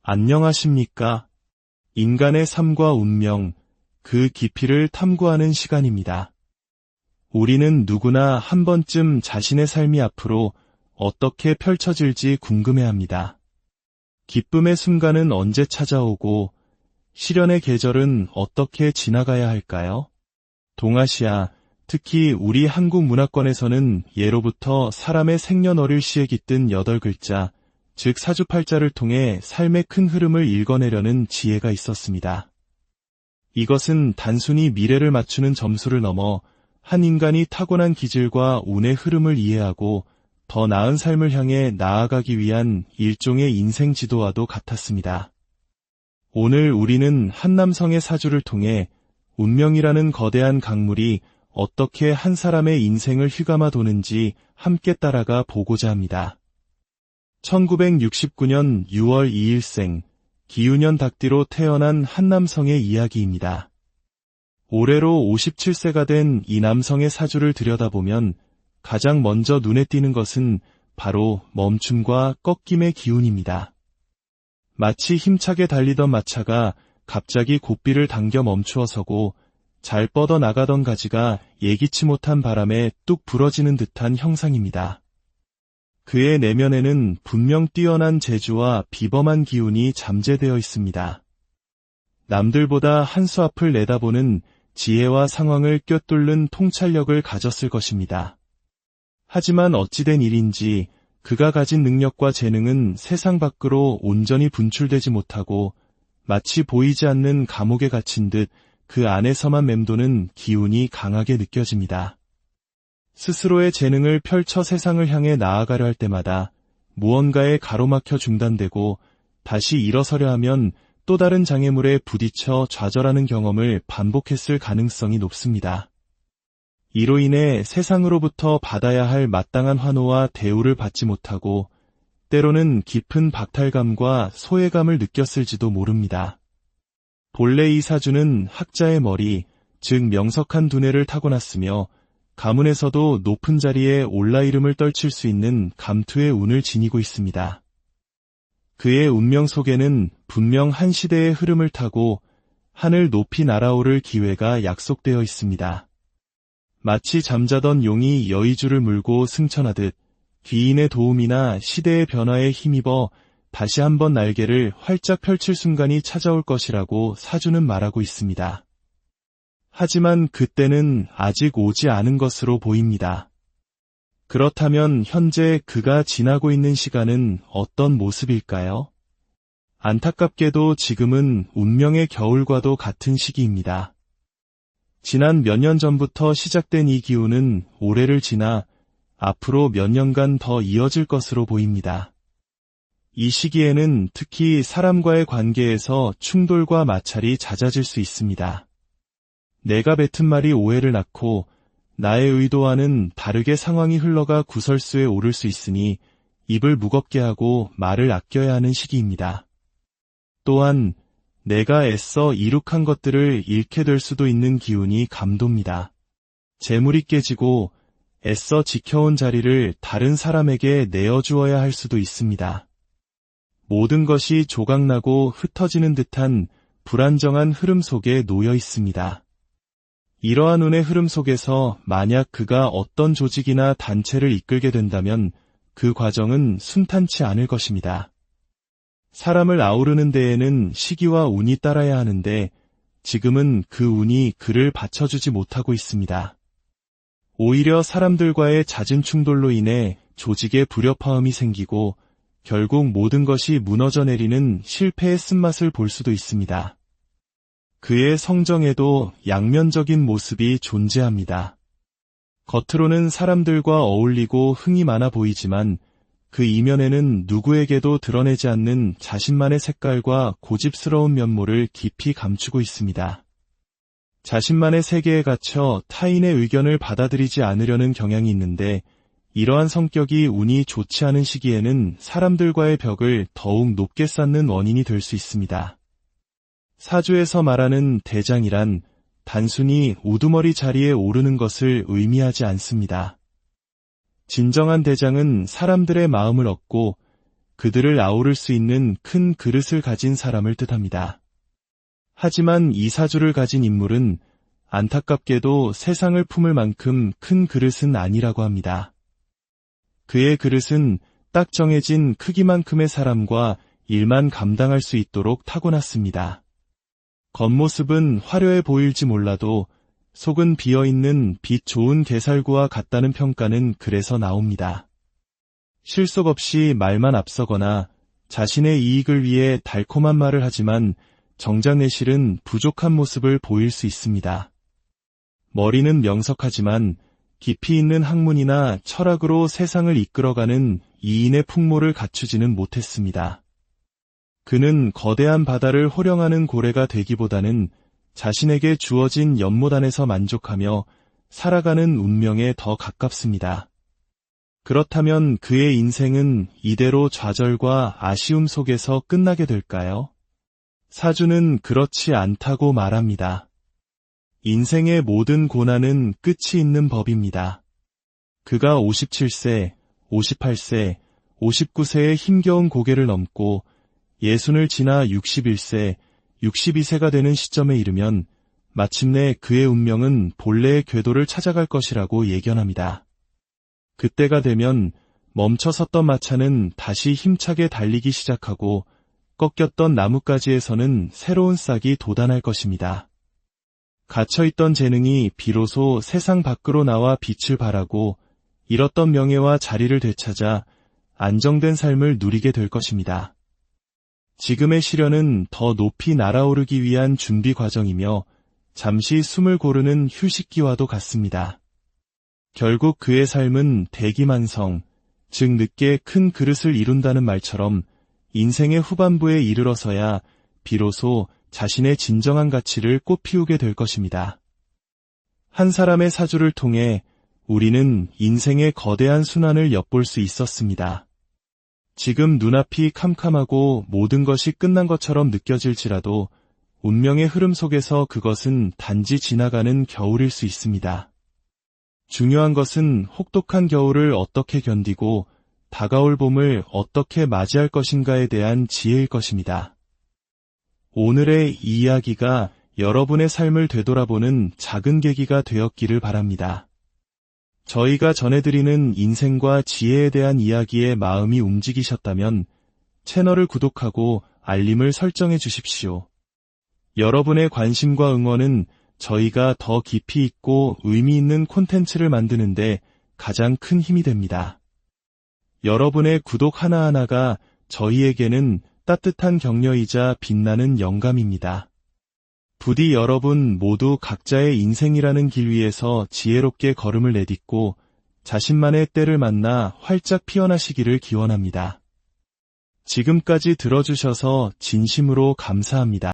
안녕하십니까? 인간의 삶과 운명, 그 깊이를 탐구하는 시간입니다. 우리는 누구나 한 번쯤 자신의 삶이 앞으로 어떻게 펼쳐질지 궁금해합니다. 기쁨의 순간은 언제 찾아오고 시련의 계절은 어떻게 지나가야 할까요? 동아시아, 특히 우리 한국 문화권에서는 예로부터 사람의 생년월일 시에 깃든 8글자, 즉 사주팔자를 통해 삶의 큰 흐름을 읽어내려는 지혜가 있었습니다. 이것은 단순히 미래를 맞추는 점수를 넘어 한 인간이 타고난 기질과 운의 흐름을 이해하고 더 나은 삶을 향해 나아가기 위한 일종의 인생 지도와도 같았습니다. 오늘 우리는 한 남성의 사주를 통해 운명이라는 거대한 강물이 어떻게 한 사람의 인생을 휘감아 도는지 함께 따라가 보고자 합니다. 1969년 6월 2일생, 기유년 닭띠로 태어난 한 남성의 이야기입니다. 올해로 57세가 된 이 남성의 사주를 들여다보면 가장 먼저 눈에 띄는 것은 바로 멈춤과 꺾임의 기운입니다. 마치 힘차게 달리던 마차가 갑자기 고삐를 당겨 멈추어 서고 잘 뻗어나가던 가지가 예기치 못한 바람에 뚝 부러지는 듯한 형상입니다. 그의 내면에는 분명 뛰어난 재주와 비범한 기운이 잠재되어 있습니다. 남들보다 한 수 앞을 내다보는 지혜와 상황을 꿰뚫는 통찰력을 가졌을 것입니다. 하지만 어찌된 일인지 그가 가진 능력과 재능은 세상 밖으로 온전히 분출되지 못하고 마치 보이지 않는 감옥에 갇힌 듯 그 안에서만 맴도는 기운이 강하게 느껴집니다. 스스로의 재능을 펼쳐 세상을 향해 나아가려 할 때마다 무언가에 가로막혀 중단되고 다시 일어서려 하면 또 다른 장애물에 부딪혀 좌절하는 경험을 반복했을 가능성이 높습니다. 이로 인해 세상으로부터 받아야 할 마땅한 환호와 대우를 받지 못하고 때로는 깊은 박탈감과 소외감을 느꼈을지도 모릅니다. 본래 이 사주는 학자의 머리, 즉 명석한 두뇌를 타고났으며 가문에서도 높은 자리에 올라이름을 떨칠 수 있는 감투의 운을 지니고 있습니다. 그의 운명 속에는 분명 한 시대의 흐름을 타고 하늘 높이 날아오를 기회가 약속되어 있습니다. 마치 잠자던 용이 여의주를 물고 승천하듯 귀인의 도움이나 시대의 변화에 힘입어 다시 한번 날개를 활짝 펼칠 순간이 찾아올 것이라고 사주는 말하고 있습니다. 하지만 그때는 아직 오지 않은 것으로 보입니다. 그렇다면 현재 그가 지나고 있는 시간은 어떤 모습일까요? 안타깝게도 지금은 운명의 겨울과도 같은 시기입니다. 지난 몇 년 전부터 시작된 이 기운은 올해를 지나 앞으로 몇 년간 더 이어질 것으로 보입니다. 이 시기에는 특히 사람과의 관계에서 충돌과 마찰이 잦아질 수 있습니다. 내가 뱉은 말이 오해를 낳고 나의 의도와는 다르게 상황이 흘러가 구설수에 오를 수 있으니 입을 무겁게 하고 말을 아껴야 하는 시기입니다. 또한 내가 애써 이룩한 것들을 잃게 될 수도 있는 기운이 감돕니다. 재물이 깨지고 애써 지켜온 자리를 다른 사람에게 내어주어야 할 수도 있습니다. 모든 것이 조각나고 흩어지는 듯한 불안정한 흐름 속에 놓여 있습니다. 이러한 운의 흐름 속에서 만약 그가 어떤 조직이나 단체를 이끌게 된다면 그 과정은 순탄치 않을 것입니다. 사람을 아우르는 데에는 시기와 운이 따라야 하는데 지금은 그 운이 그를 받쳐주지 못하고 있습니다. 오히려 사람들과의 잦은 충돌로 인해 조직에 불협화음이 생기고 결국 모든 것이 무너져 내리는 실패의 쓴맛을 볼 수도 있습니다. 그의 성정에도 양면적인 모습이 존재합니다. 겉으로는 사람들과 어울리고 흥이 많아 보이지만 그 이면에는 누구에게도 드러내지 않는 자신만의 색깔과 고집스러운 면모를 깊이 감추고 있습니다. 자신만의 세계에 갇혀 타인의 의견을 받아들이지 않으려는 경향이 있는데 이러한 성격이 운이 좋지 않은 시기에는 사람들과의 벽을 더욱 높게 쌓는 원인이 될 수 있습니다. 사주에서 말하는 대장이란 단순히 우두머리 자리에 오르는 것을 의미하지 않습니다. 진정한 대장은 사람들의 마음을 얻고 그들을 아우를 수 있는 큰 그릇을 가진 사람을 뜻합니다. 하지만 이 사주를 가진 인물은 안타깝게도 세상을 품을 만큼 큰 그릇은 아니라고 합니다. 그의 그릇은 딱 정해진 크기만큼의 사람과 일만 감당할 수 있도록 타고났습니다. 겉모습은 화려해 보일지 몰라도 속은 비어있는 빛 좋은 게살구와 같다는 평가는 그래서 나옵니다. 실속 없이 말만 앞서거나 자신의 이익을 위해 달콤한 말을 하지만 정작 내실은 부족한 모습을 보일 수 있습니다. 머리는 명석하지만 깊이 있는 학문이나 철학으로 세상을 이끌어가는 이인의 풍모를 갖추지는 못했습니다. 그는 거대한 바다를 호령하는 고래가 되기보다는 자신에게 주어진 연못 안에서 만족하며 살아가는 운명에 더 가깝습니다. 그렇다면 그의 인생은 이대로 좌절과 아쉬움 속에서 끝나게 될까요? 사주는 그렇지 않다고 말합니다. 인생의 모든 고난은 끝이 있는 법입니다. 그가 57세, 58세, 59세의 힘겨운 고개를 넘고 60을 지나 61세, 62세가 되는 시점에 이르면 마침내 그의 운명은 본래의 궤도를 찾아갈 것이라고 예견합니다. 그때가 되면 멈춰섰던 마차는 다시 힘차게 달리기 시작하고 꺾였던 나뭇가지에서는 새로운 싹이 돋아날 것입니다. 갇혀있던 재능이 비로소 세상 밖으로 나와 빛을 발하고 잃었던 명예와 자리를 되찾아 안정된 삶을 누리게 될 것입니다. 지금의 시련은 더 높이 날아오르기 위한 준비 과정이며 잠시 숨을 고르는 휴식기와도 같습니다. 결국 그의 삶은 대기만성, 즉 늦게 큰 그릇을 이룬다는 말처럼 인생의 후반부에 이르러서야 비로소 자신의 진정한 가치를 꽃피우게 될 것입니다. 한 사람의 사주를 통해 우리는 인생의 거대한 순환을 엿볼 수 있었습니다. 지금 눈앞이 캄캄하고 모든 것이 끝난 것처럼 느껴질지라도 운명의 흐름 속에서 그것은 단지 지나가는 겨울일 수 있습니다. 중요한 것은 혹독한 겨울을 어떻게 견디고 다가올 봄을 어떻게 맞이할 것인가에 대한 지혜일 것입니다. 오늘의 이 이야기가 여러분의 삶을 되돌아보는 작은 계기가 되었기를 바랍니다. 저희가 전해드리는 인생과 지혜에 대한 이야기에 마음이 움직이셨다면 채널을 구독하고 알림을 설정해 주십시오. 여러분의 관심과 응원은 저희가 더 깊이 있고 의미 있는 콘텐츠를 만드는데 가장 큰 힘이 됩니다. 여러분의 구독 하나하나가 저희에게는 따뜻한 격려이자 빛나는 영감입니다. 부디 여러분 모두 각자의 인생이라는 길 위에서 지혜롭게 걸음을 내딛고 자신만의 때를 만나 활짝 피어나시기를 기원합니다. 지금까지 들어주셔서 진심으로 감사합니다.